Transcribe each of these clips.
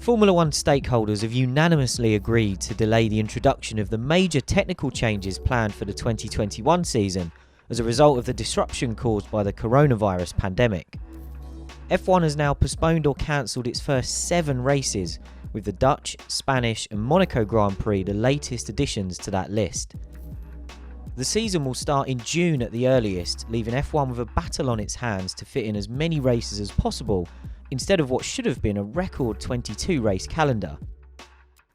Formula One stakeholders have unanimously agreed to delay the introduction of the major technical changes planned for the 2021 season as a result of the disruption caused by the coronavirus pandemic. F1 has now postponed or cancelled its first 7 races, with the Dutch, Spanish and Monaco Grand Prix the latest additions to that list. The season will start in June at the earliest, leaving F1 with a battle on its hands to fit in as many races as possible instead of what should have been a record 22 race calendar.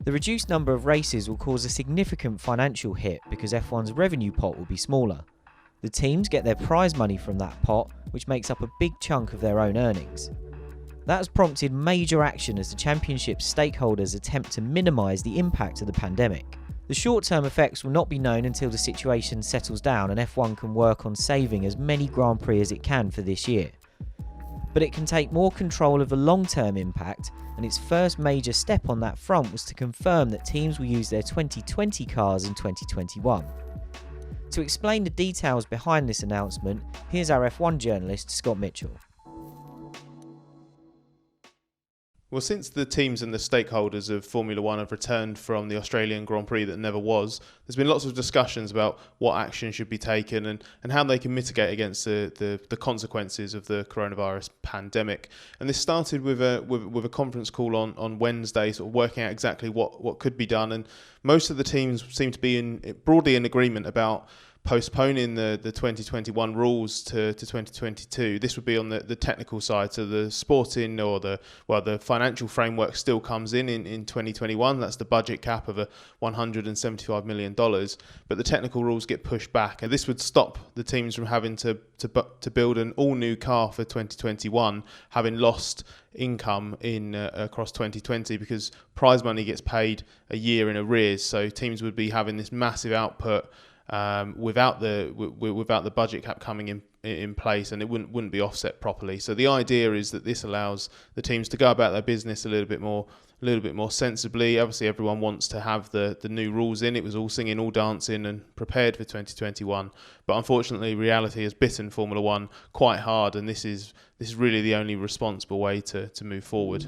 The reduced number of races will cause a significant financial hit because F1's revenue pot will be smaller. The teams get their prize money from that pot, which makes up a big chunk of their own earnings. That has prompted major action as the championship's stakeholders attempt to minimise the impact of the pandemic. The short-term effects will not be known until the situation settles down and F1 can work on saving as many Grand Prix as it can for this year. But it can take more control of the long-term impact, and its first major step on that front was to confirm that teams will use their 2020 cars in 2021. To explain the details behind this announcement, here's our F1 journalist Scott Mitchell. Well, since the teams and the stakeholders of Formula One have returned from the Australian Grand Prix that never was, there's been lots of discussions about what action should be taken and how they can mitigate against the consequences of the coronavirus pandemic. And this started with a conference call on Wednesday, sort of working out exactly what could be done. And most of the teams seem to be broadly in agreement about postponing the 2021 rules to 2022. This would be on the technical side, so the sporting or the financial framework still comes in 2021. That's the budget cap of $175 million, but the technical rules get pushed back, and this would stop the teams from having to build an all new car for 2021, having lost income across 2020 because prize money gets paid a year in arrears. So teams would be having this massive output without the budget cap coming in place, and it wouldn't be offset properly. So the idea is that this allows the teams to go about their business a little bit more sensibly. Obviously, everyone wants to have the new rules in. It was all singing, all dancing, and prepared for 2021. But unfortunately, reality has bitten Formula One quite hard, and this is really the only responsible way to move forward.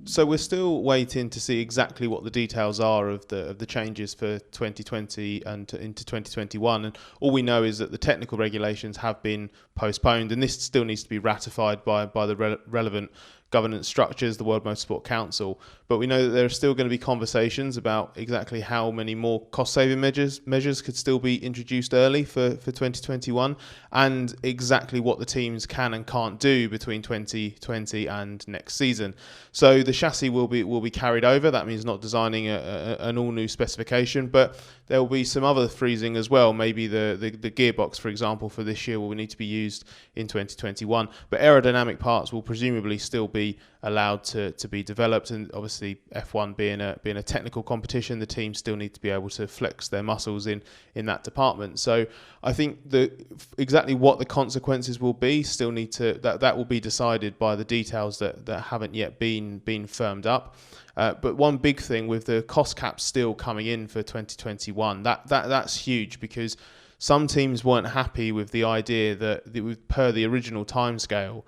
So we're still waiting to see exactly what the details are of the changes for 2020 and into 2021. And all we know is that the technical regulations have been postponed, and this still needs to be ratified by the relevant governance structures, the World Motorsport Council. But we know that there are still going to be conversations about exactly how many more cost-saving measures could still be introduced early for 2021, and exactly what the teams can and can't do between 2020 and next season. So the chassis will be carried over. That means not designing an all-new specification, but there will be some other freezing as well. Maybe the gearbox, for example, for this year will need to be used in 2021. But aerodynamic parts will presumably still be allowed to be developed, and obviously F1 being a technical competition, the teams still need to be able to flex their muscles in that department. So I think exactly what the consequences will be still need to that will be decided by the details that haven't yet been firmed up. But one big thing with the cost cap still coming in for 2021, that's huge, because some teams weren't happy with the idea that per the original timescale,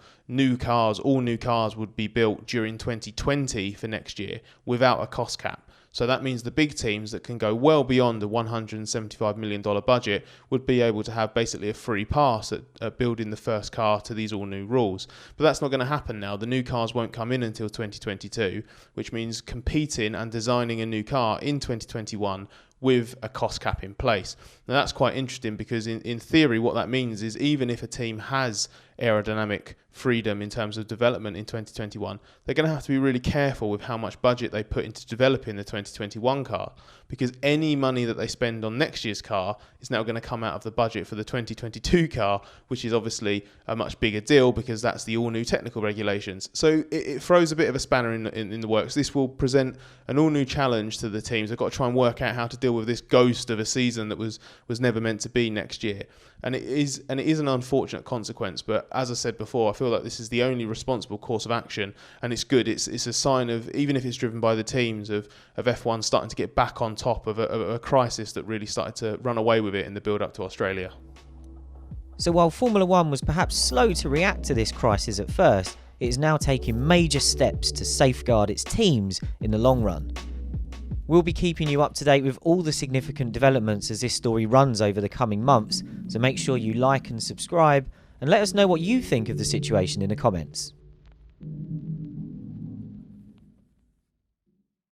all new cars would be built during 2020 for next year without a cost cap. So that means the big teams that can go well beyond the $175 million budget would be able to have basically a free pass at building the first car to these all new rules. But that's not going to happen now. The new cars won't come in until 2022, which means competing and designing a new car in 2021 with a cost cap in place. Now that's quite interesting, because in theory what that means is even if a team has aerodynamic freedom in terms of development in 2021, they're going to have to be really careful with how much budget they put into developing the 2021 car, because any money that they spend on next year's car is now going to come out of the budget for the 2022 car, which is obviously a much bigger deal because that's the all new technical regulations. So it throws a bit of a spanner in the works. This will present an all new challenge to the teams. They've got to try and work out how to deal with this ghost of a season that was never meant to be next year. And it is an unfortunate consequence, but as I said before, I feel like this is the only responsible course of action, and it's good. It's a sign of, even if it's driven by the teams, of F1 starting to get back on top of a crisis that really started to run away with it in the build-up to Australia. So while Formula One was perhaps slow to react to this crisis at first, it is now taking major steps to safeguard its teams in the long run. We'll be keeping you up to date with all the significant developments as this story runs over the coming months, so make sure you like and subscribe, and let us know what you think of the situation in the comments.